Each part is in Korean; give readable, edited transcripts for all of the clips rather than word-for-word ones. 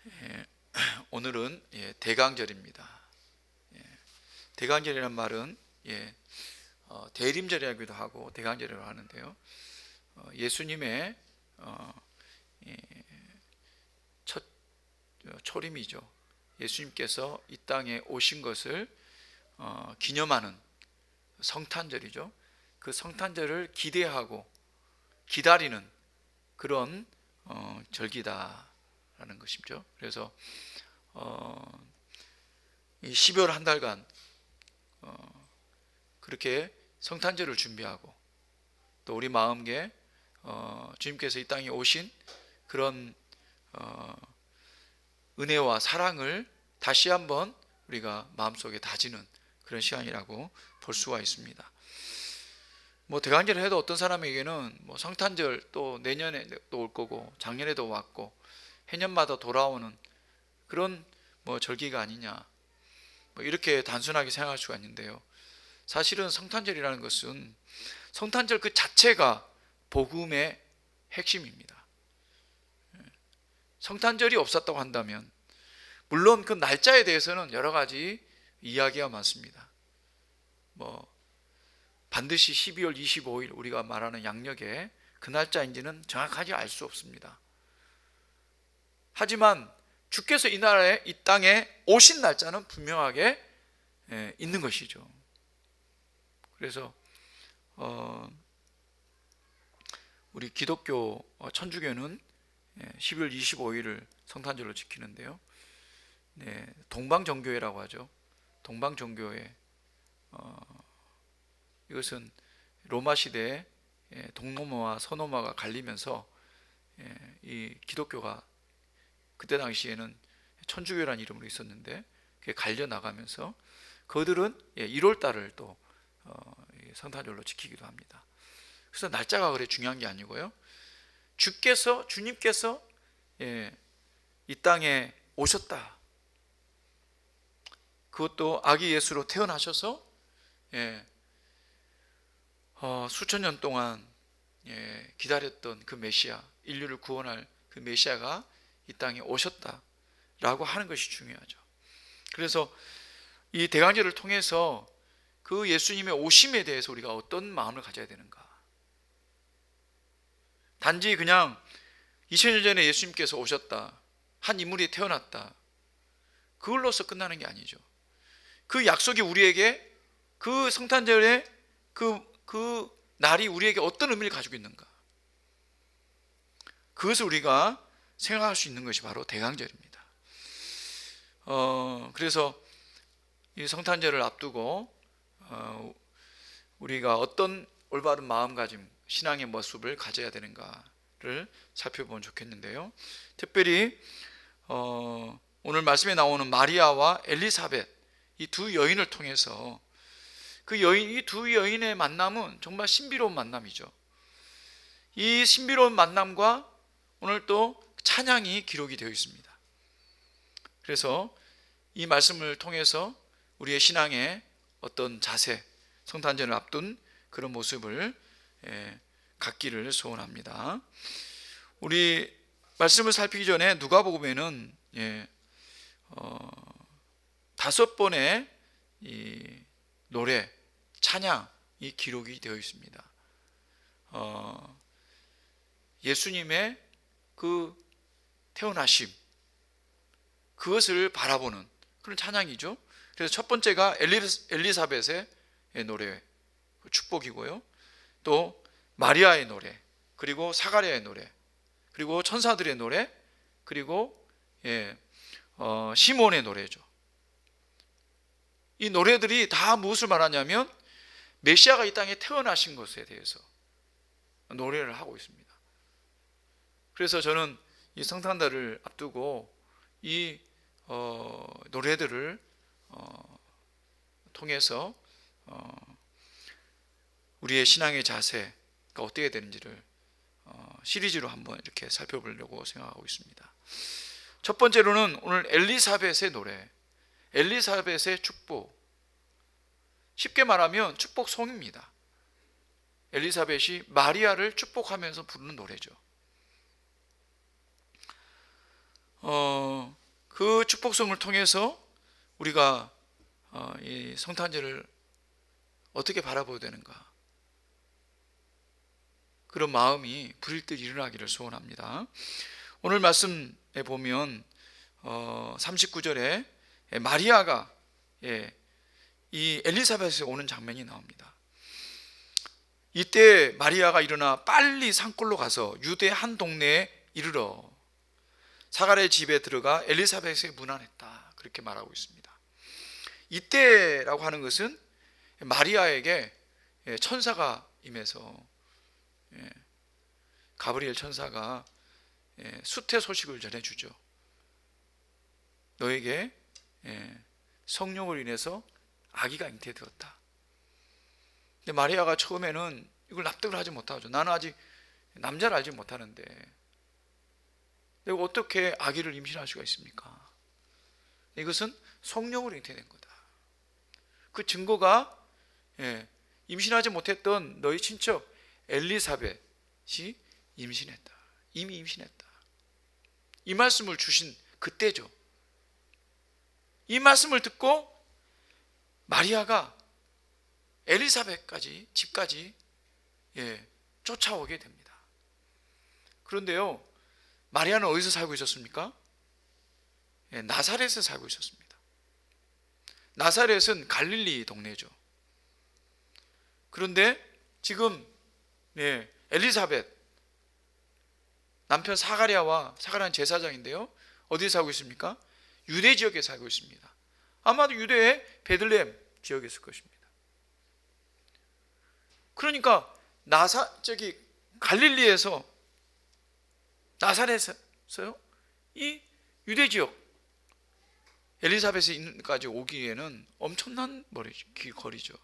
예, 오늘은 대강절입니다. 대강절이라는 말은 대림절이라고도 하고 대강절이라고 하는데요. 예수님의 예, 첫 초림이죠. 예수님께서 이 땅에 오신 것을 기념하는 성탄절이죠. 그 성탄절을 기대하고 기다리는 그런 절기다라는 것이죠. 그래서 이 12월 한 달간 그렇게 성탄절을 준비하고 또 우리 마음에 주님께서 이 땅에 오신 그런 은혜와 사랑을 다시 한번 우리가 마음속에 다지는 그런 시간이라고 볼 수가 있습니다. 대강절을 해도 어떤 사람에게는 성탄절 또 내년에 또 올 거고 작년에도 왔고 해년마다 돌아오는 그런 절기가 아니냐 이렇게 단순하게 생각할 수가 있는데요. 사실은 성탄절이라는 것은 성탄절 그 자체가 복음의 핵심입니다. 성탄절이 없었다고 한다면 물론 그 날짜에 대해서는 여러 가지 이야기가 많습니다. 반드시 12월 25일 우리가 말하는 양력의 그 날짜인지는 정확하게 알 수 없습니다. 하지만 주께서 이 나라에 이 땅에 오신 날짜는 분명하게 있는 것이죠. 그래서 우리 기독교 천주교는 12월 25일을 성탄절로 지키는데요. 동방정교회라고 하죠. 동방정교회 이것은 로마 시대에 동로마와 서로마가 갈리면서 이 기독교가 그때 당시에는 천주교라는 이름으로 있었는데 그게 갈려 나가면서 그들은 1월 달을 또 성탄절로 지키기도 합니다. 그래서 날짜가 그래 중요한 게 아니고요. 주님께서 이 땅에 오셨다. 그것도 아기 예수로 태어나셔서 수천 년 동안 기다렸던 그 메시아, 인류를 구원할 그 메시아가 이 땅에 오셨다라고 하는 것이 중요하죠. 그래서 이 대강절을 통해서 그 예수님의 오심에 대해서 우리가 어떤 마음을 가져야 되는가? 단지 그냥 2000년 전에 예수님께서 오셨다, 한 인물이 태어났다, 그걸로서 끝나는 게 아니죠. 그 약속이 우리에게 그 성탄절의 그 날이 우리에게 어떤 의미를 가지고 있는가? 그것을 우리가 생각할 수 있는 것이 바로 대강절입니다. 그래서 이 성탄절을 앞두고 우리가 어떤 올바른 마음가짐, 신앙의 모습을 가져야 되는가를 살펴보면 좋겠는데요. 특별히 오늘 말씀에 나오는 마리아와 엘리사벳 이 두 여인을 통해서 이 두 여인의 만남은 정말 신비로운 만남이죠. 이 신비로운 만남과 오늘 또 찬양이 기록이 되어 있습니다. 그래서 이 말씀을 통해서 우리의 신앙의 어떤 자세, 성탄절을 앞둔 그런 모습을 갖기를 소원합니다. 우리 말씀을 살피기 전에 누가복음에는 5번의 이 노래, 찬양이 기록이 되어 있습니다. 예수님의 그 태어나심, 그것을 바라보는 그런 찬양이죠. 그래서 첫 번째가 엘리사벳의 노래, 축복이고요. 또 마리아의 노래, 그리고 사가랴의 노래, 그리고 천사들의 노래, 그리고 시몬의 노래죠. 이 노래들이 다 무엇을 말하냐면 메시아가 이 땅에 태어나신 것에 대해서 노래를 하고 있습니다. 그래서 저는 이 성탄절을 앞두고 이 노래들을 통해서 우리의 신앙의 자세가 어떻게 되는지를 시리즈로 한번 이렇게 살펴보려고 생각하고 있습니다. 첫 번째로는 오늘 엘리사벳의 노래, 엘리사벳의 축복. 쉽게 말하면 축복송입니다. 엘리사벳이 마리아를 축복하면서 부르는 노래죠. 축복성을 통해서 우리가 이 성탄절을 어떻게 바라보야 되는가, 그런 마음이 불일듯 일어나기를 소원합니다. 오늘 말씀에 보면 39절에 마리아가 이 엘리사벳에 오는 장면이 나옵니다. 이때 마리아가 일어나 빨리 산골로 가서 유대 한 동네에 이르러 사가랴의 집에 들어가 엘리사벳의 문안했다, 그렇게 말하고 있습니다. 이때라고 하는 것은 마리아에게 천사가 임해서, 가브리엘 천사가 수태 소식을 전해주죠. 너에게 성령으로 인해서 아기가 잉태되었다. 근데 마리아가 처음에는 이걸 납득을 하지 못하죠. 나는 아직 남자를 알지 못하는데 내가 어떻게 아기를 임신할 수가 있습니까? 이것은 성령으로 잉태된 거다. 그 증거가 임신하지 못했던 너희 친척 엘리사벳이 임신했다. 이미 임신했다. 이 말씀을 주신 그때죠. 이 말씀을 듣고 마리아가 엘리사벳까지 집까지 쫓아오게 됩니다. 그런데요, 마리아는 어디서 살고 있었습니까? 나사렛에 살고 있었습니다. 나사렛은 갈릴리 동네죠. 그런데 지금 엘리사벳 남편 사가랴는 제사장인데요, 어디에 살고 있습니까? 유대 지역에 살고 있습니다. 아마도 유대의 베들레헴 지역에 있을 것입니다. 그러니까 갈릴리에서, 나사렛에서요, 이 유대 지역 엘리사벳까지 오기에는 엄청난 거리죠.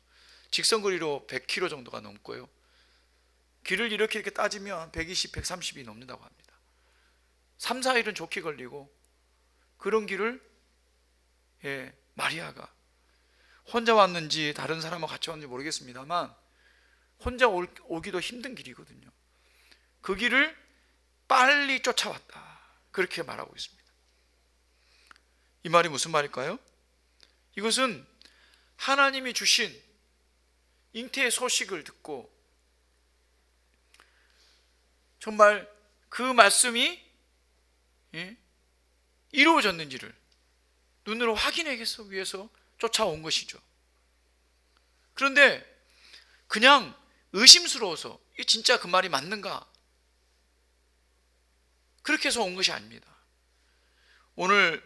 직선거리로 100km 정도가 넘고요. 길을 이렇게 따지면 120, 130이 넘는다고 합니다. 3, 4일은 좋게 걸리고, 그런 길을 마리아가 혼자 왔는지 다른 사람과 같이 왔는지 모르겠습니다만 혼자 오기도 힘든 길이거든요. 그 길을 빨리 쫓아왔다, 그렇게 말하고 있습니다. 이 말이 무슨 말일까요? 이것은 하나님이 주신 잉태의 소식을 듣고 정말 그 말씀이 이루어졌는지를 눈으로 확인하기 위해서 쫓아온 것이죠. 그런데 그냥 의심스러워서 이 진짜 그 말이 맞는가, 그렇게 해서 온 것이 아닙니다. 오늘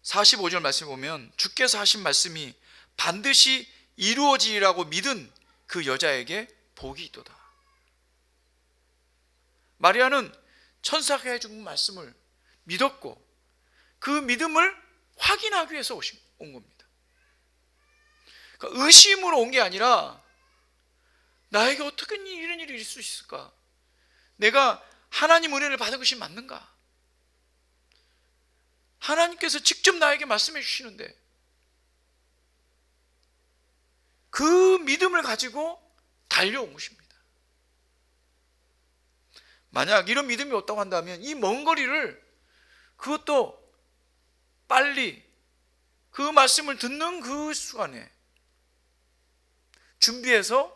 45절 말씀 보면 주께서 하신 말씀이 반드시 이루어지리라고 믿은 그 여자에게 복이 있도다. 마리아는 천사가 해준 말씀을 믿었고 그 믿음을 확인하기 위해서 온 겁니다. 그러니까 의심으로 온 게 아니라 나에게 어떻게 이런 일이 있을 수 있을까? 내가 하나님 은혜를 받은 것이 맞는가? 하나님께서 직접 나에게 말씀해 주시는데 그 믿음을 가지고 달려온 것입니다. 만약 이런 믿음이 없다고 한다면 이 먼 거리를, 그것도 빨리 그 말씀을 듣는 그 순간에 준비해서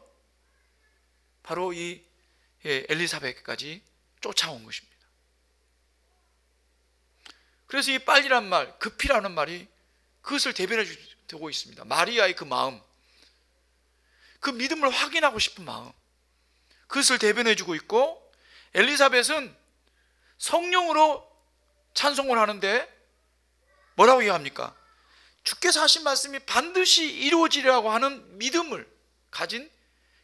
바로 이 엘리사벳까지 쫓아온 것입니다. 그래서 이 빨리란 말, 급히라는 말이 그것을 대변해 주고 있습니다. 마리아의 그 마음, 그 믿음을 확인하고 싶은 마음, 그것을 대변해 주고 있고, 엘리사벳은 성령으로 찬송을 하는데 뭐라고 얘기합니까? 주께서 하신 말씀이 반드시 이루어지리라고 하는 믿음을 가진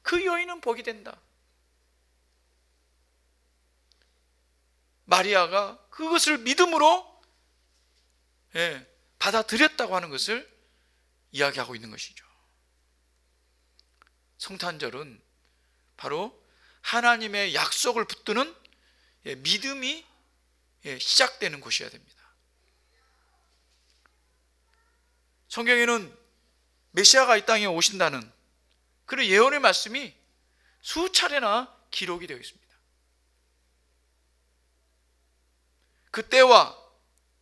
그 여인은 복이 된다. 마리아가 그것을 믿음으로 받아들였다고 하는 것을 이야기하고 있는 것이죠. 성탄절은 바로 하나님의 약속을 붙드는 믿음이 시작되는 곳이어야 됩니다. 성경에는 메시아가 이 땅에 오신다는 그런 예언의 말씀이 수차례나 기록이 되어 있습니다. 그 때와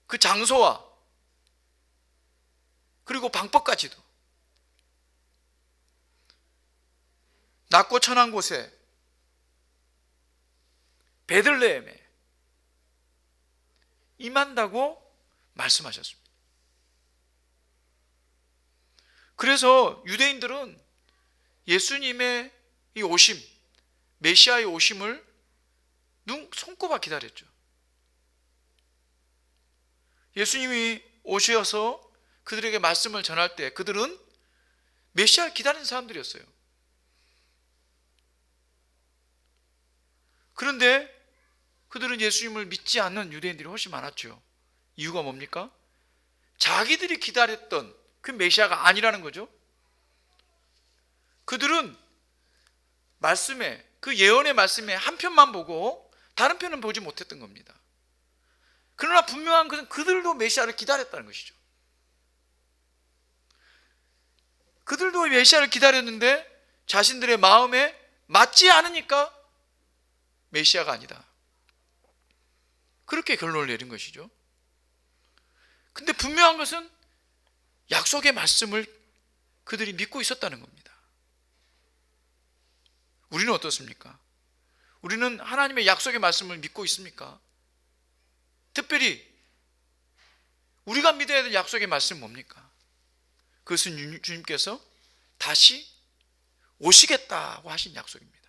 그 장소와 그리고 방법까지도 낮고 천한 곳에 베들레헴에 임한다고 말씀하셨습니다. 그래서 유대인들은 예수님의 이 오심, 메시아의 오심을 손꼽아 기다렸죠. 예수님이 오셔서 그들에게 말씀을 전할 때 그들은 메시아를 기다리는 사람들이었어요. 그런데 그들은 예수님을 믿지 않는 유대인들이 훨씬 많았죠. 이유가 뭡니까? 자기들이 기다렸던 그 메시아가 아니라는 거죠. 그들은 말씀에, 그 예언의 말씀에 한 편만 보고 다른 편은 보지 못했던 겁니다. 그러나 분명한 것은 그들도 메시아를 기다렸다는 것이죠. 그들도 메시아를 기다렸는데 자신들의 마음에 맞지 않으니까 메시아가 아니다, 그렇게 결론을 내린 것이죠. 근데 분명한 것은 약속의 말씀을 그들이 믿고 있었다는 겁니다. 우리는 어떻습니까? 우리는 하나님의 약속의 말씀을 믿고 있습니까? 특별히 우리가 믿어야 될 약속의 말씀은 뭡니까? 그것은 주님께서 다시 오시겠다고 하신 약속입니다.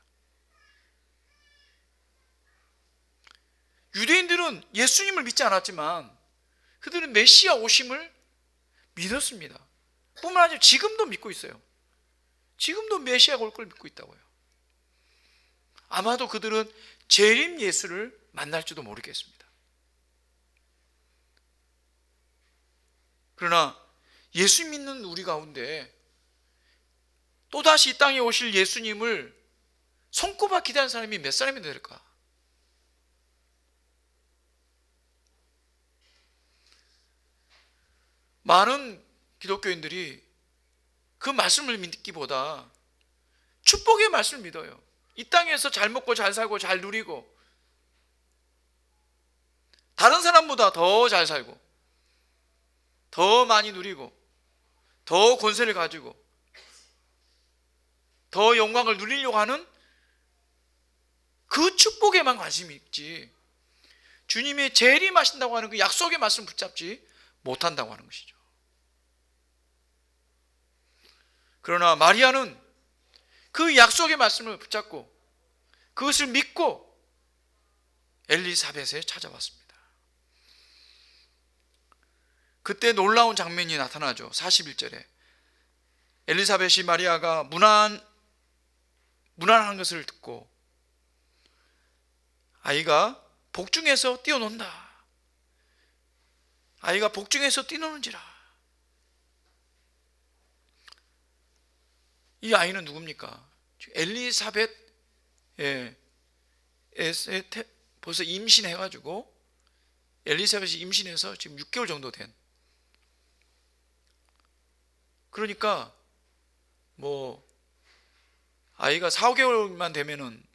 유대인들은 예수님을 믿지 않았지만 그들은 메시아 오심을 믿었습니다. 뿐만 아니라 지금도 믿고 있어요. 지금도 메시아가 올 걸 믿고 있다고요. 아마도 그들은 재림 예수를 만날지도 모르겠습니다. 그러나 예수 믿는 우리 가운데 또다시 이 땅에 오실 예수님을 손꼽아 기대하는 사람이 몇 사람이 될까? 많은 기독교인들이 그 말씀을 믿기보다 축복의 말씀을 믿어요. 이 땅에서 잘 먹고 잘 살고 잘 누리고 다른 사람보다 더 잘 살고 더 많이 누리고 더 권세를 가지고 더 영광을 누리려고 하는 그 축복에만 관심이 있지, 주님의 재림하신다고 하는 그 약속의 말씀을 붙잡지 못한다고 하는 것이죠. 그러나 마리아는 그 약속의 말씀을 붙잡고 그것을 믿고 엘리사벳에 찾아왔습니다. 그때 놀라운 장면이 나타나죠. 41절에 엘리사벳이 마리아가 무난한 것을 듣고 아이가 복중에서 뛰어논다, 아이가 복중에서 뛰노는지라. 이 아이는 누굽니까? 엘리사벳 벌써 임신해가지고 엘리사벳이 임신해서 지금 6개월 정도 된, 그러니까 뭐 아이가 4, 5개월만 되면은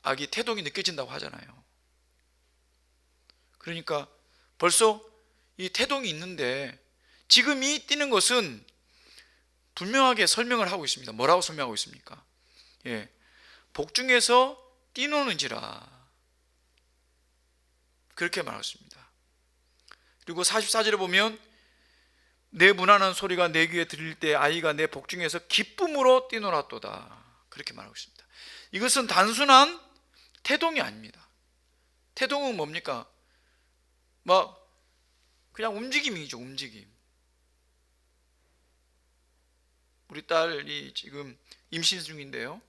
아기 태동이 느껴진다고 하잖아요. 그러니까 벌써 이 태동이 있는데 지금 이 뛰는 것은 분명하게 설명을 하고 있습니다. 뭐라고 설명하고 있습니까? 복중에서 뛰노는지라, 그렇게 말하고 있습니다. 그리고 44절에 보면 내 무난한 소리가 내 귀에 들릴 때 아이가 내 복중에서 기쁨으로 뛰놀았도다, 그렇게 말하고 있습니다. 이것은 단순한 태동이 아닙니다. 태동은 뭡니까? 막 그냥 움직임이죠, 움직임. 우리 딸이 지금 임신 중인데요,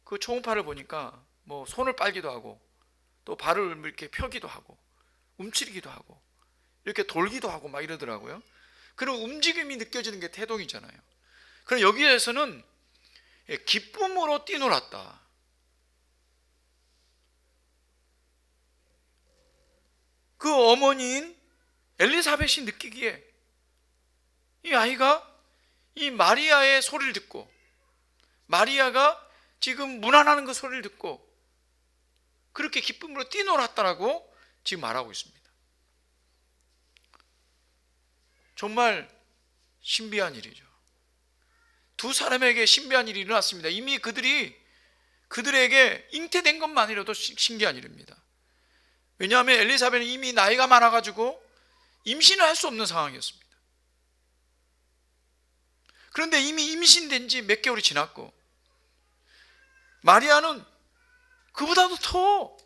그 초음파를 보니까 뭐 손을 빨기도 하고 또 발을 이렇게 펴기도 하고 움츠리기도 하고 이렇게 돌기도 하고 막 이러더라고요. 그런 움직임이 느껴지는 게 태동이잖아요. 그럼 여기에서는 기쁨으로 뛰놀았다. 그 어머니인 엘리사벳이 느끼기에 이 아이가 이 마리아의 소리를 듣고 마리아가 지금 문안하는 그 소리를 듣고 그렇게 기쁨으로 뛰놀았다라고 지금 말하고 있습니다. 정말 신비한 일이죠. 두 사람에게 신비한 일이 일어났습니다. 이미 그들에게 잉태된 것만이라도 신기한 일입니다. 왜냐하면 엘리사벳은 이미 나이가 많아가지고 임신을 할 수 없는 상황이었습니다. 그런데 이미 임신된 지 몇 개월이 지났고, 마리아는 그보다도 더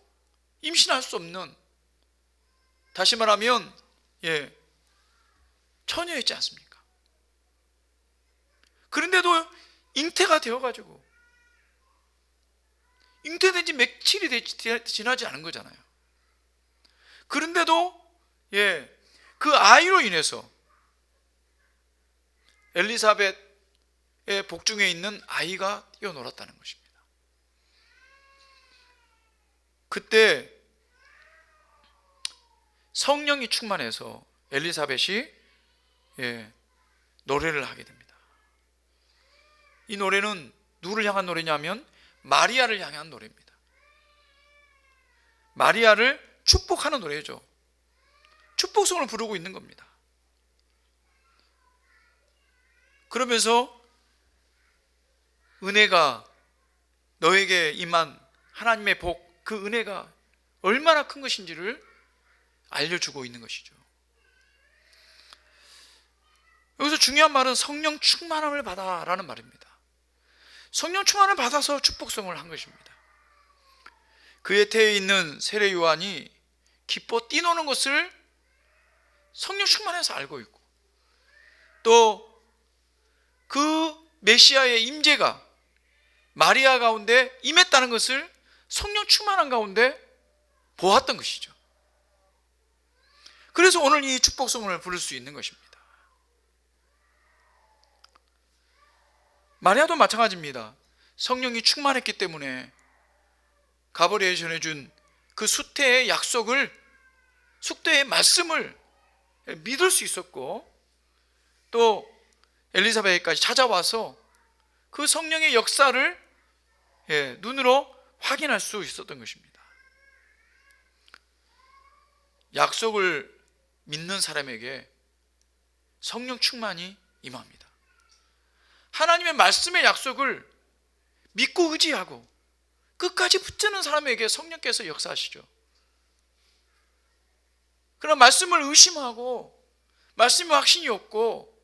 임신할 수 없는, 다시 말하면 처녀였지 않습니까? 그런데도 잉태가 되어가지고, 잉태된 지 며칠이 지나지 않은 거잖아요. 그런데도 그 아이로 인해서 엘리사벳의 복중에 있는 아이가 뛰어놀았다는 것입니다. 그때 성령이 충만해서 엘리사벳이 노래를 하게 됩니다. 이 노래는 누구를 향한 노래냐면 마리아를 향한 노래입니다. 마리아를 축복하는 노래죠. 축복성을 부르고 있는 겁니다. 그러면서 은혜가 너에게 임한 하나님의 복, 그 은혜가 얼마나 큰 것인지를 알려주고 있는 것이죠. 여기서 중요한 말은 성령 충만함을 받아라는 말입니다. 성령 충만을 받아서 축복성을 한 것입니다. 그의 태에 있는 세례 요한이 기뻐 뛰노는 것을 성령 충만해서 알고 있고, 또 그 메시아의 임재가 마리아 가운데 임했다는 것을 성령 충만한 가운데 보았던 것이죠. 그래서 오늘 이 축복성을 부를 수 있는 것입니다. 마리아도 마찬가지입니다. 성령이 충만했기 때문에 가브리엘이 전해준 그 수태의 약속을, 수태의 말씀을 믿을 수 있었고, 또 엘리사벳까지 찾아와서 그 성령의 역사를 눈으로 확인할 수 있었던 것입니다. 약속을 믿는 사람에게 성령 충만이 임합니다. 하나님의 말씀의 약속을 믿고 의지하고 끝까지 붙드는 사람에게 성령께서 역사하시죠. 그러나 말씀을 의심하고 말씀이 확신이 없고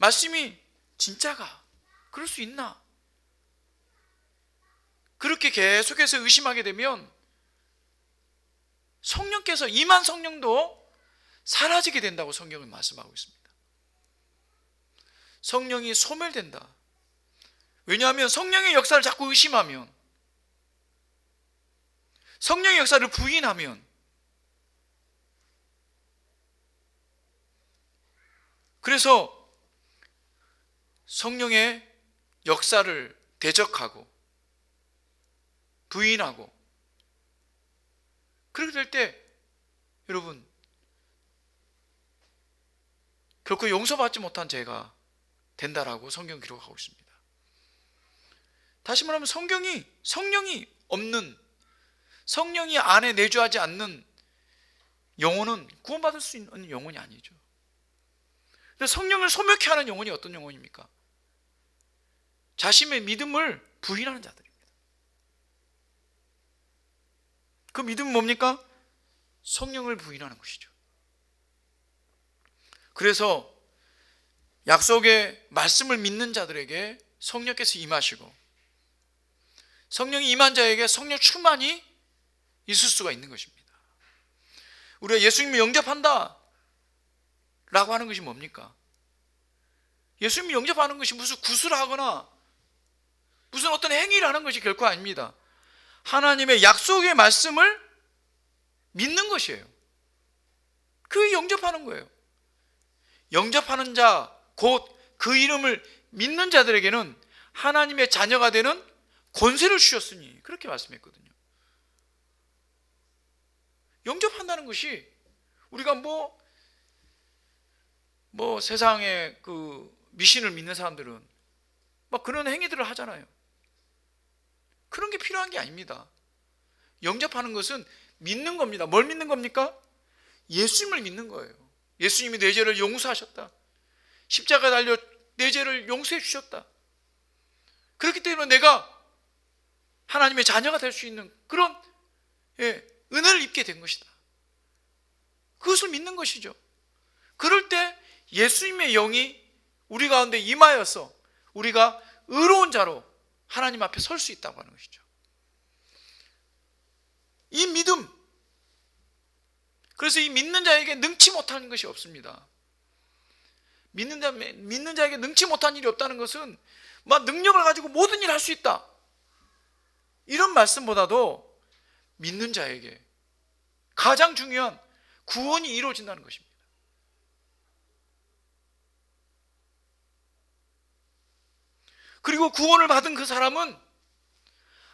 말씀이 진짜가 그럴 수 있나? 그렇게 계속해서 의심하게 되면 성령께서 임한 성령도 사라지게 된다고 성경은 말씀하고 있습니다. 성령이 소멸된다. 왜냐하면 성령의 역사를 자꾸 의심하면, 성령의 역사를 부인하면, 그래서 성령의 역사를 대적하고 부인하고 그렇게 될 때 여러분 결코 용서받지 못한 죄가 된다라고 성경 기록하고 있습니다. 다시 말하면 성령이 없는, 성령이 안에 내주하지 않는 영혼은 구원받을 수 있는 영혼이 아니죠. 성령을 소멸케 하는 영혼이 어떤 영혼입니까? 자신의 믿음을 부인하는 자들입니다. 그 믿음은 뭡니까? 성령을 부인하는 것이죠. 그래서 약속의 말씀을 믿는 자들에게 성령께서 임하시고, 성령이 임한 자에게 성령 충만이 있을 수가 있는 것입니다. 우리가 예수님을 영접한다 라고 하는 것이 뭡니까? 예수님을 영접하는 것이 무슨 구슬을 하거나 무슨 어떤 행위를 하는 것이 결코 아닙니다. 하나님의 약속의 말씀을 믿는 것이에요. 그게 영접하는 거예요. 영접하는 자, 곧 그 이름을 믿는 자들에게는 하나님의 자녀가 되는 권세를 주셨으니, 그렇게 말씀했거든요. 영접한다는 것이 우리가 뭐 세상에 그 미신을 믿는 사람들은 막 그런 행위들을 하잖아요. 그런 게 필요한 게 아닙니다. 영접하는 것은 믿는 겁니다. 뭘 믿는 겁니까? 예수님을 믿는 거예요. 예수님이 내 죄를 용서하셨다. 십자가에 달려 내 죄를 용서해 주셨다. 그렇기 때문에 내가 하나님의 자녀가 될 수 있는 그런 은혜를 입게 된 것이다. 그것을 믿는 것이죠. 그럴 때 예수님의 영이 우리 가운데 임하여서 우리가 의로운 자로 하나님 앞에 설 수 있다고 하는 것이죠. 이 믿음, 그래서 이 믿는 자에게 능치 못하는 것이 없습니다. 믿는 자에게 능치 못한 일이 없다는 것은 막 능력을 가지고 모든 일을 할 수 있다, 이런 말씀보다도 믿는 자에게 가장 중요한 구원이 이루어진다는 것입니다. 그리고 구원을 받은 그 사람은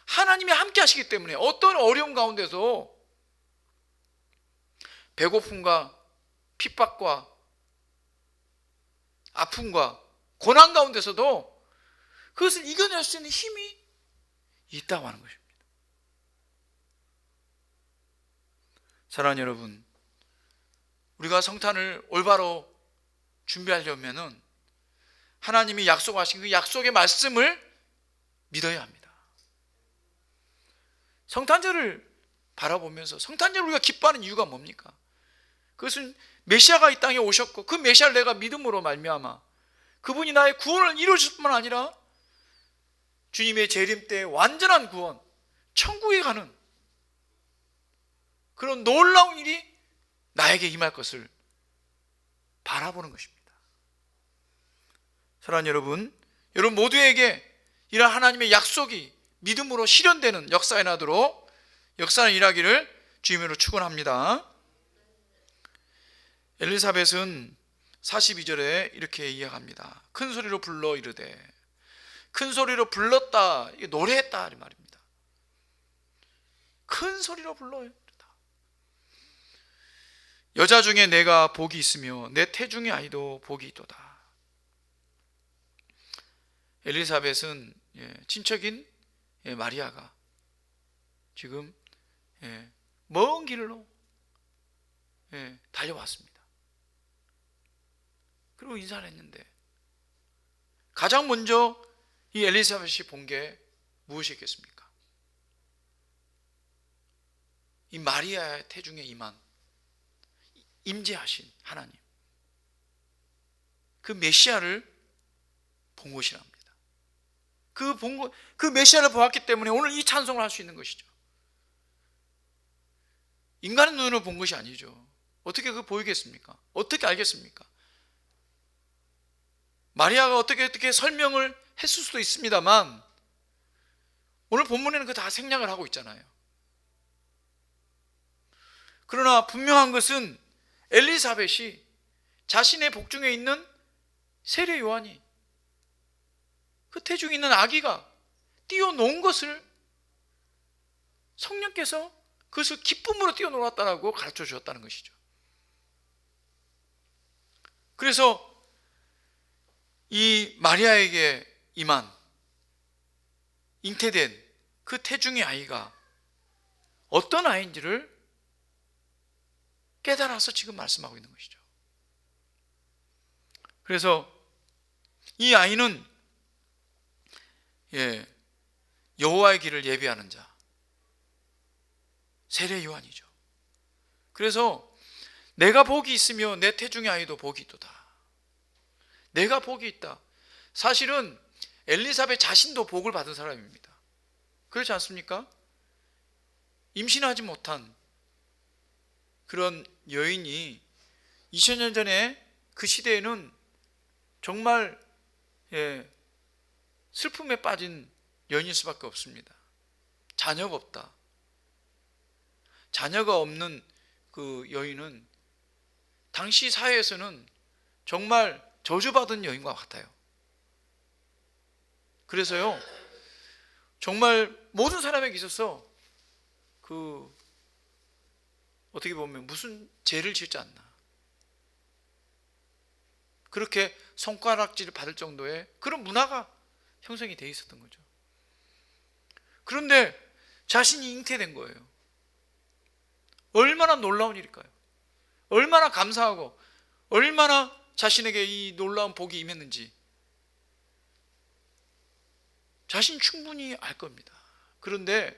하나님이 함께 하시기 때문에 어떤 어려움 가운데서 배고픔과 핍박과 아픔과 고난 가운데서도 그것을 이겨낼 수 있는 힘이 있다고 하는 것입니다. 사랑하는 여러분, 우리가 성탄을 올바로 준비하려면은 하나님이 약속하신 그 약속의 말씀을 믿어야 합니다. 성탄절을 바라보면서 성탄절을 우리가 기뻐하는 이유가 뭡니까? 그것은 메시아가 이 땅에 오셨고 그 메시아를 내가 믿음으로 말미암아 그분이 나의 구원을 이루어줄 뿐만 아니라 주님의 재림 때 완전한 구원, 천국에 가는 그런 놀라운 일이 나에게 임할 것을 바라보는 것입니다. 사랑하는 여러분 모두에게 이런 하나님의 약속이 믿음으로 실현되는 역사에 나도록 역사는 일하기를 주님으로 축원합니다. 엘리사벳은 42절에 이렇게 이야기합니다. 큰 소리로 불러 이르되, 큰 소리로 불렀다, 이게 노래했다 이 말입니다. 큰 소리로 불러 이르다. 여자 중에 내가 복이 있으며 내 태중의 아이도 복이 있도다. 엘리사벳은 친척인 마리아가 지금 먼 길로 달려왔습니다. 그리고 인사를 했는데 가장 먼저 이 엘리사벳이 본 게 무엇이겠습니까? 이 마리아의 태중에 임한 임재하신 하나님, 그 메시아를 본 것이랍니다. 그 메시아를 보았기 때문에 오늘 이 찬송을 할 수 있는 것이죠. 인간의 눈으로 본 것이 아니죠. 어떻게 그거 보이겠습니까? 어떻게 알겠습니까? 마리아가 어떻게 설명을 했을 수도 있습니다만 오늘 본문에는 그 다 생략을 하고 있잖아요. 그러나 분명한 것은 엘리사벳이 자신의 복중에 있는 세례 요한이 그 태중에 있는 아기가 띄워놓은 것을 성령께서 그것을 기쁨으로 띄워놓았다라고 가르쳐 주었다는 것이죠. 그래서 이 마리아에게 임한 잉태된 그 태중의 아이가 어떤 아이인지를 깨달아서 지금 말씀하고 있는 것이죠. 그래서 이 아이는 여호와의 길을 예비하는 자, 세례 요한이죠. 그래서 내가 복이 있으며 내 태중의 아이도 복이 있도다. 내가 복이 있다. 사실은 엘리사벳 자신도 복을 받은 사람입니다. 그렇지 않습니까? 임신하지 못한 그런 여인이 2000년 전에 그 시대에는 정말 슬픔에 빠진 여인일 수밖에 없습니다. 자녀가 없다. 자녀가 없는 그 여인은 당시 사회에서는 정말 저주받은 여인과 같아요. 그래서요, 정말 모든 사람에게 있어서 어떻게 보면 무슨 죄를 짓지 않나, 그렇게 손가락질을 받을 정도의 그런 문화가 형성이 되어 있었던 거죠. 그런데 자신이 잉태된 거예요. 얼마나 놀라운 일일까요? 얼마나 감사하고 얼마나 자신에게 이 놀라운 복이 임했는지 자신 충분히 알 겁니다. 그런데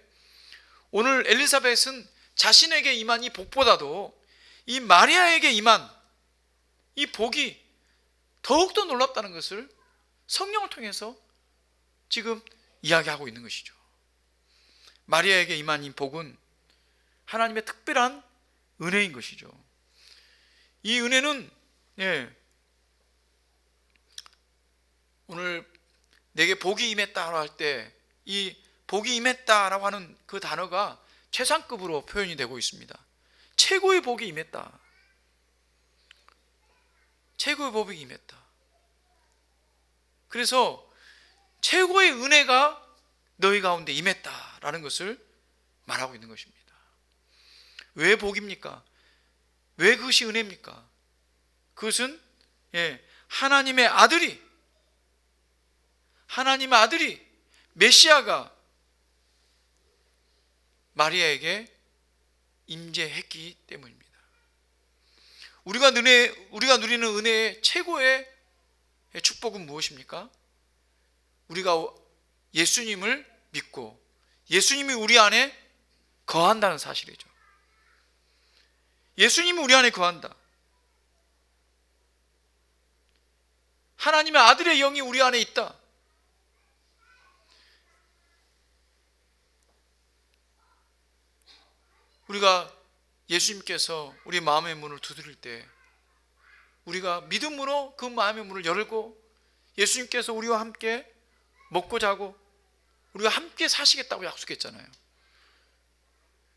오늘 엘리사벳은 자신에게 임한 이 복보다도 이 마리아에게 임한 이 복이 더욱더 놀랍다는 것을 성령을 통해서 지금 이야기하고 있는 것이죠. 마리아에게 임한 이 복은 하나님의 특별한 은혜인 것이죠. 이 은혜는 오늘 내게 복이 임했다라고 할 때 이 복이 임했다라고 하는 그 단어가 최상급으로 표현이 되고 있습니다. 최고의 복이 임했다. 최고의 복이 임했다. 그래서 최고의 은혜가 너희 가운데 임했다라는 것을 말하고 있는 것입니다. 왜 복입니까? 왜 그것이 은혜입니까? 그것은 하나님의 아들이 메시아가 마리아에게 임재했기 때문입니다. 우리가 누리는 은혜의 최고의 축복은 무엇입니까? 우리가 예수님을 믿고 예수님이 우리 안에 거한다는 사실이죠. 예수님이 우리 안에 거한다. 하나님의 아들의 영이 우리 안에 있다. 우리가 예수님께서 우리 마음의 문을 두드릴 때 우리가 믿음으로 그 마음의 문을 열고 예수님께서 우리와 함께 먹고 자고 우리가 함께 사시겠다고 약속했잖아요.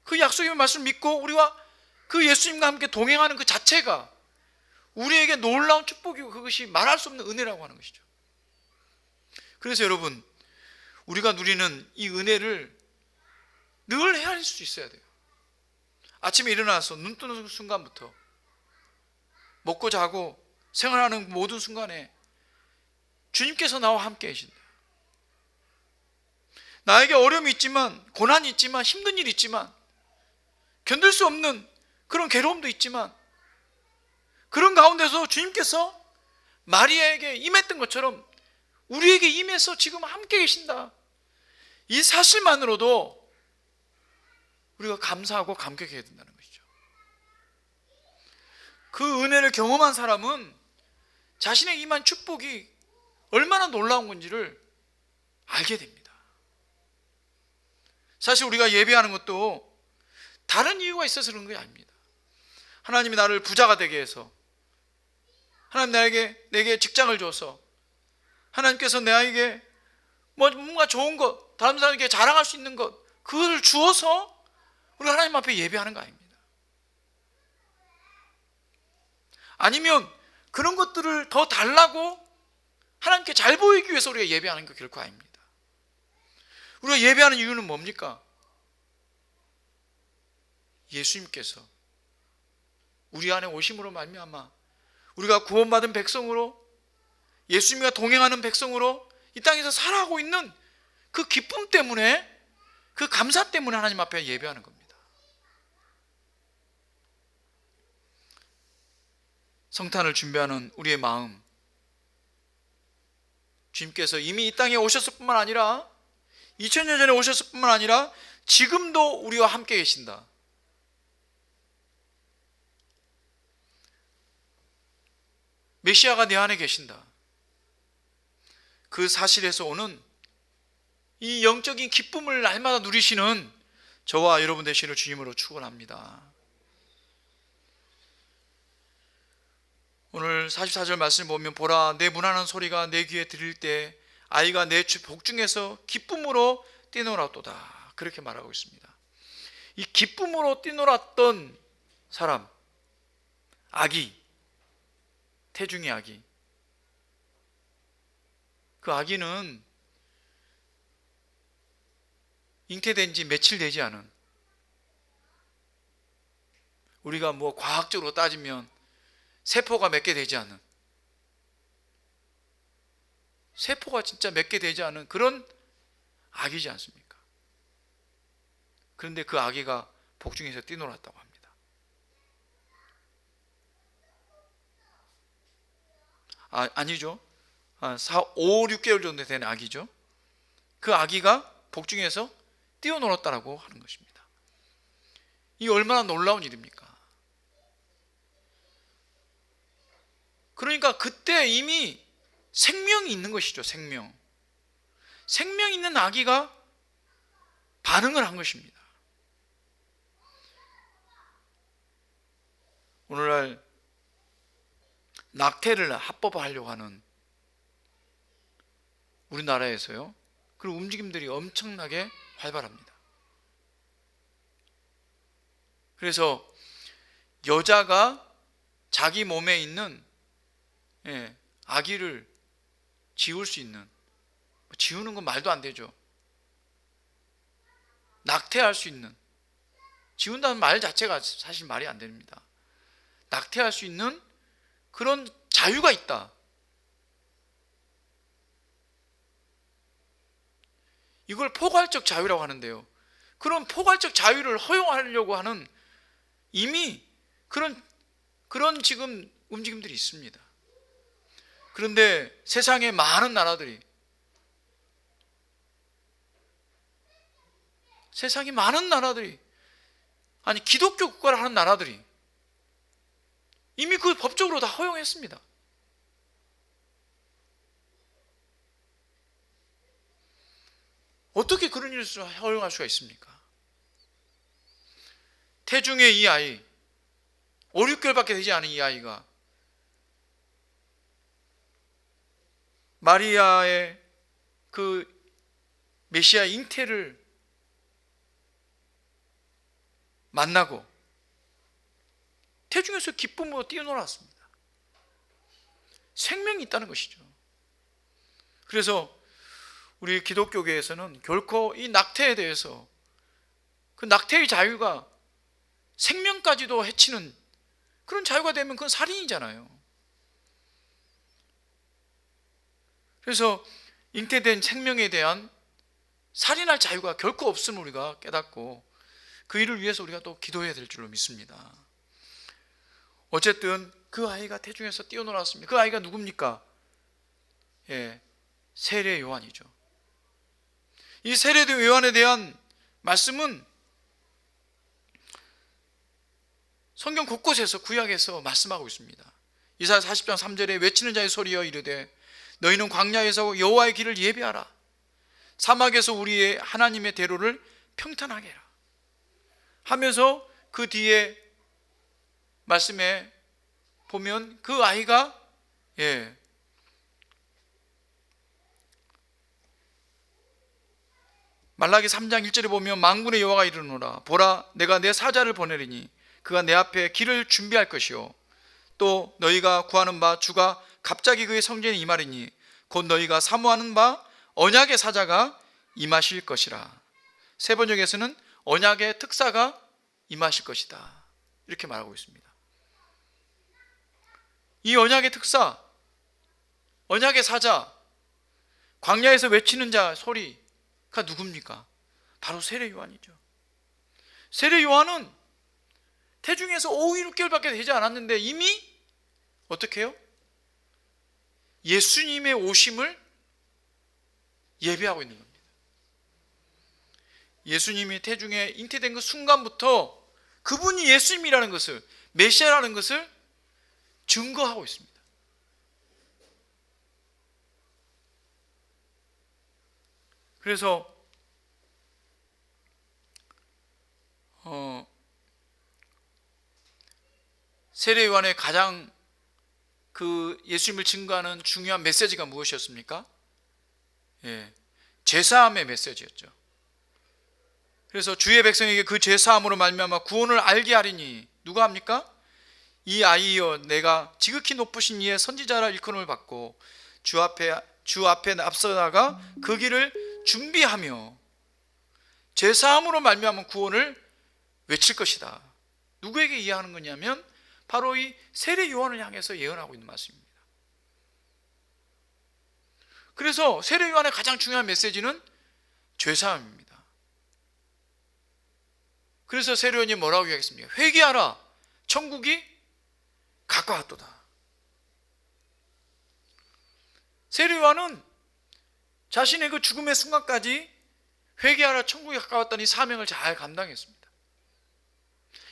그 약속의 말씀을 믿고 우리와 그 예수님과 함께 동행하는 그 자체가 우리에게 놀라운 축복이고 그것이 말할 수 없는 은혜라고 하는 것이죠. 그래서 여러분, 우리가 누리는 이 은혜를 늘 헤아릴 수 있어야 돼요. 아침에 일어나서 눈 뜨는 순간부터 먹고 자고 생활하는 모든 순간에 주님께서 나와 함께 계신다. 나에게 어려움이 있지만, 고난이 있지만, 힘든 일이 있지만, 견딜 수 없는 그런 괴로움도 있지만, 그런 가운데서 주님께서 마리아에게 임했던 것처럼 우리에게 임해서 지금 함께 계신다. 이 사실만으로도 우리가 감사하고 감격해야 된다는 것이죠. 그 은혜를 경험한 사람은 자신에게 임한 축복이 얼마나 놀라운 건지를 알게 됩니다. 사실 우리가 예배하는 것도 다른 이유가 있어서 그런 게 아닙니다. 하나님이 나를 부자가 되게 해서, 하나님 내게 직장을 줘서, 하나님께서 나에게 뭔가 좋은 것, 다른 사람에게 자랑할 수 있는 것, 그걸 주어서 우리 하나님 앞에 예배하는 거 아닙니다. 아니면 그런 것들을 더 달라고 하나님께 잘 보이기 위해서 우리가 예배하는 거 결코 아닙니다. 우리가 예배하는 이유는 뭡니까? 예수님께서 우리 안에 오심으로 말미암아 우리가 구원받은 백성으로, 예수님과 동행하는 백성으로 이 땅에서 살아가고 있는 그 기쁨 때문에, 그 감사 때문에 하나님 앞에 예배하는 겁니다. 성탄을 준비하는 우리의 마음, 주님께서 이미 이 땅에 오셨을 뿐만 아니라 2000년 전에 오셨을 뿐만 아니라 지금도 우리와 함께 계신다. 메시아가 내 안에 계신다. 그 사실에서 오는 이 영적인 기쁨을 날마다 누리시는 저와 여러분 되시는 주님으로 축원합니다. 오늘 44절 말씀을 보면, 보라, 내 문하는 소리가 내 귀에 들릴 때 아이가 내 복중에서 기쁨으로 뛰놀았도다. 그렇게 말하고 있습니다. 이 기쁨으로 뛰놀았던 사람, 아기, 태중의 아기, 그 아기는 잉태된 지 며칠 되지 않은, 우리가 뭐 과학적으로 따지면 세포가 몇 개 되지 않은, 세포가 진짜 몇 개 되지 않은 그런 아기지 않습니까? 그런데 그 아기가 복중에서 뛰놀았다고 합니다. 아니죠. 5, 6개월 정도 된 아기죠. 그 아기가 복중에서 뛰어놀았다라고 하는 것입니다. 이 얼마나 놀라운 일입니까? 그러니까 그때 이미 생명이 있는 것이죠. 생명 있는 아기가 반응을 한 것입니다. 오늘날 낙태를 합법화하려고 하는 우리나라에서요, 그런 움직임들이 엄청나게 활발합니다. 그래서 여자가 자기 몸에 있는 아기를 지울 수 있는, 지우는 건 말도 안 되죠. 낙태할 수 있는, 지운다는 말 자체가 사실 말이 안 됩니다. 낙태할 수 있는 그런 자유가 있다. 이걸 포괄적 자유라고 하는데요, 그런 포괄적 자유를 허용하려고 하는 이미 그런 지금 움직임들이 있습니다. 그런데 세상의 많은 나라들이, 아니 기독교 국가를 하는 나라들이 이미 그 법적으로 다 허용했습니다. 어떻게 그런 일을 허용할 수가 있습니까? 태중의 이 아이, 5, 6개월밖에 되지 않은 이 아이가 마리아의 그 메시아 잉태를 만나고 태중에서 기쁨으로 뛰어놀았습니다. 생명이 있다는 것이죠. 그래서 우리 기독교계에서는 결코 이 낙태에 대해서, 그 낙태의 자유가 생명까지도 해치는 그런 자유가 되면 그건 살인이잖아요. 그래서 잉태된 생명에 대한 살인할 자유가 결코 없음을 우리가 깨닫고 그 일을 위해서 우리가 또 기도해야 될 줄로 믿습니다. 어쨌든 그 아이가 태중에서 뛰어놀았습니다. 그 아이가 누굽니까? 세례 요한이죠. 이 세례 요한에 대한 말씀은 성경 곳곳에서, 구약에서 말씀하고 있습니다. 이사야 40장 3절에 외치는 자의 소리여 이르되 너희는 광야에서 여호와의 길을 예비하라, 사막에서 우리의 하나님의 대로를 평탄하게 해라 하면서 그 뒤에 말씀에 보면 그 아이가 말라기 3장 1절에 보면 만군의 여호와가 이르노라 보라 내가 내 사자를 보내리니 그가 내 앞에 길을 준비할 것이요 또 너희가 구하는 바 주가 갑자기 그의 성전에 임하리니 곧 너희가 사모하는 바 언약의 사자가 임하실 것이라. 세 번역에서는 언약의 특사가 임하실 것이다 이렇게 말하고 있습니다. 이 언약의 특사, 언약의 사자, 광야에서 외치는 자 소리가 누굽니까? 바로 세례 요한이죠. 세례 요한은 태중에서 5, 6개월밖에 되지 않았는데 이미 어떻게 해요? 예수님의 오심을 예배하고 있는 겁니다. 예수님이 태중에 잉태된 그 순간부터 그분이 예수님이라는 것을, 메시아라는 것을 증거하고 있습니다. 그래서 세례 요한의 가장 그 예수님을 증거하는 중요한 메시지가 무엇이었습니까? 죄사함의 메시지였죠. 그래서 주의 백성에게 그 죄사함으로 말미암아 구원을 알게 하리니 누가 합니까? 이 아이여 내가 지극히 높으신 이의 선지자라 일컬음을 받고 주 앞에 앞서다가 그 길을 준비하며 죄사함으로 말미암은 구원을 외칠 것이다. 누구에게 이해하는 거냐면 바로 이 세례 요한을 향해서 예언하고 있는 말씀입니다. 그래서 세례 요한의 가장 중요한 메시지는 죄사함입니다. 그래서 세례 요한이 뭐라고 이야기했습니까? 회개하라, 천국이 가까웠도다. 세례 요한은 자신의 그 죽음의 순간까지 회개하라 천국에 가까웠다는 이 사명을 잘 감당했습니다.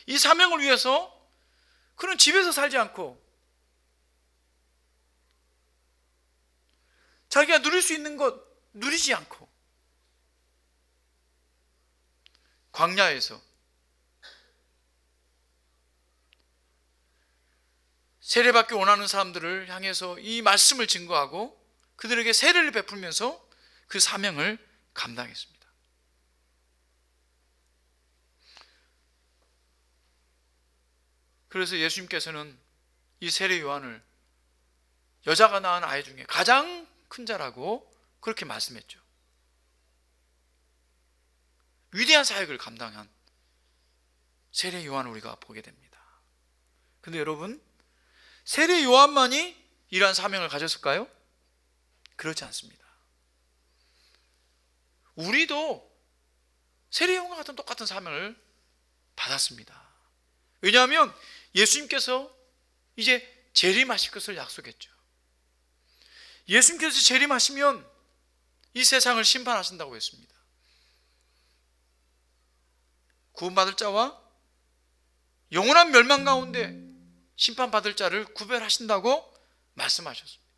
이 사명을 위해서 그는 집에서 살지 않고 자기가 누릴 수 있는 것 누리지 않고 광야에서 세례받기 원하는 사람들을 향해서 이 말씀을 증거하고 그들에게 세례를 베풀면서 그 사명을 감당했습니다. 그래서 예수님께서는 이 세례 요한을 여자가 낳은 아이 중에 가장 큰 자라고 그렇게 말씀했죠. 위대한 사역을 감당한 세례 요한을 우리가 보게 됩니다. 근데 여러분, 세례 요한만이 이러한 사명을 가졌을까요? 그렇지 않습니다. 우리도 세례 요한과 같은 똑같은 사명을 받았습니다. 왜냐하면 예수님께서 이제 재림하실 것을 약속했죠. 예수님께서 재림하시면 이 세상을 심판하신다고 했습니다. 구원받을 자와 영원한 멸망 가운데 심판받을 자를 구별하신다고 말씀하셨습니다.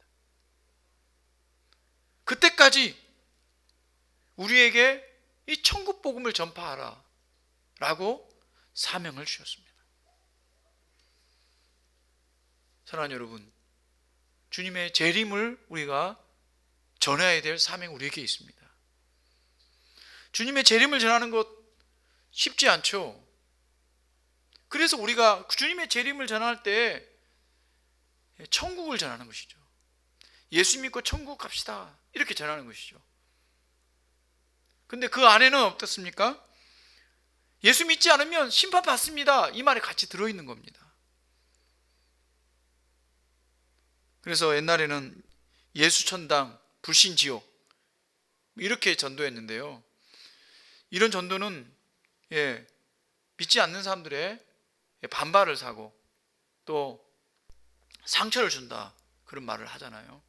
그때까지 우리에게 이 천국 복음을 전파하라 라고 사명을 주셨습니다. 사랑하는 여러분, 주님의 재림을 우리가 전해야 될 사명이 우리에게 있습니다. 주님의 재림을 전하는 것 쉽지 않죠. 그래서 우리가 주님의 재림을 전할 때 천국을 전하는 것이죠. 예수 믿고 천국 갑시다 이렇게 전하는 것이죠. 근데 그 안에는 어떻습니까? 예수 믿지 않으면 심판받습니다 이 말이 같이 들어있는 겁니다. 그래서 옛날에는 예수천당, 불신지옥 이렇게 전도했는데요, 이런 전도는 믿지 않는 사람들의 반발을 사고 또 상처를 준다 그런 말을 하잖아요.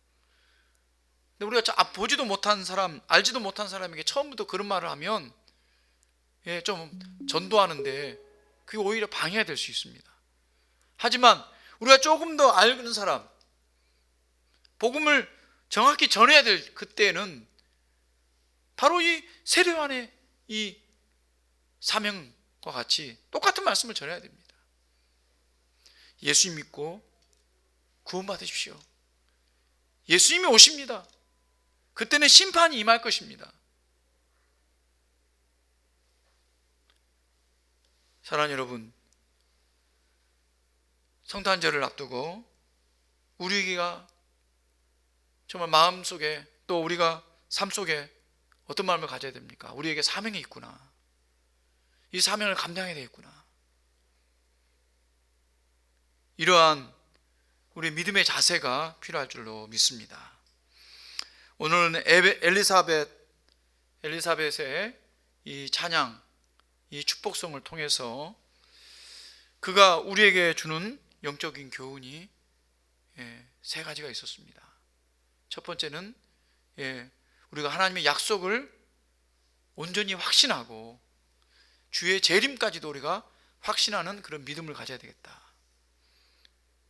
근데 우리가 보지도 못한 사람, 알지도 못한 사람에게 처음부터 그런 말을 하면 좀 전도하는데 그게 오히려 방해가 될 수 있습니다. 하지만 우리가 조금 더 아는 사람, 복음을 정확히 전해야 될 그때는 바로 이 세례 요한의 이 사명과 같이 똑같은 말씀을 전해야 됩니다. 예수님 믿고 구원받으십시오. 예수님이 오십니다. 그때는 심판이 임할 것입니다. 사랑하는 여러분, 성탄절을 앞두고 우리가 정말 마음속에 또 우리가 삶 속에 어떤 마음을 가져야 됩니까? 우리에게 사명이 있구나. 이 사명을 감당해야 되겠구나. 이러한 우리 믿음의 자세가 필요할 줄로 믿습니다. 오늘은 엘리사벳의 이 찬양, 이 축복성을 통해서 그가 우리에게 주는 영적인 교훈이 세 가지가 있었습니다. 첫 번째는 우리가 하나님의 약속을 온전히 확신하고 주의 재림까지도 우리가 확신하는 그런 믿음을 가져야 되겠다.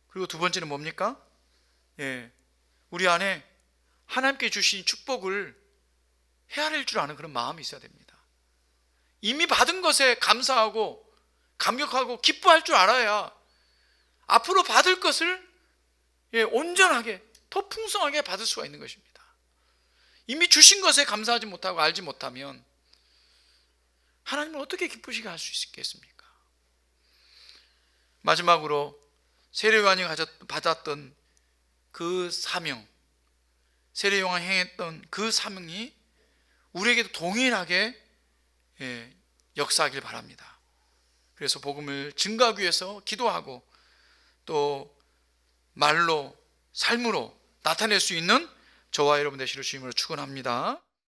그리고 두 번째는 뭡니까? 우리 안에 하나님께 주신 축복을 헤아릴 줄 아는 그런 마음이 있어야 됩니다. 이미 받은 것에 감사하고 감격하고 기뻐할 줄 알아야 앞으로 받을 것을 온전하게 더 풍성하게 받을 수가 있는 것입니다. 이미 주신 것에 감사하지 못하고 알지 못하면 하나님을 어떻게 기쁘시게 할 수 있겠습니까? 마지막으로 세례 요한이 받았던 그 사명, 세례 요한이 행했던 그 사명이 우리에게도 동일하게 역사하길 바랍니다. 그래서 복음을 증거하기 위해서 기도하고 또 말로 삶으로 나타낼 수 있는 저와 여러분 되시기를 주님으로 축원합니다.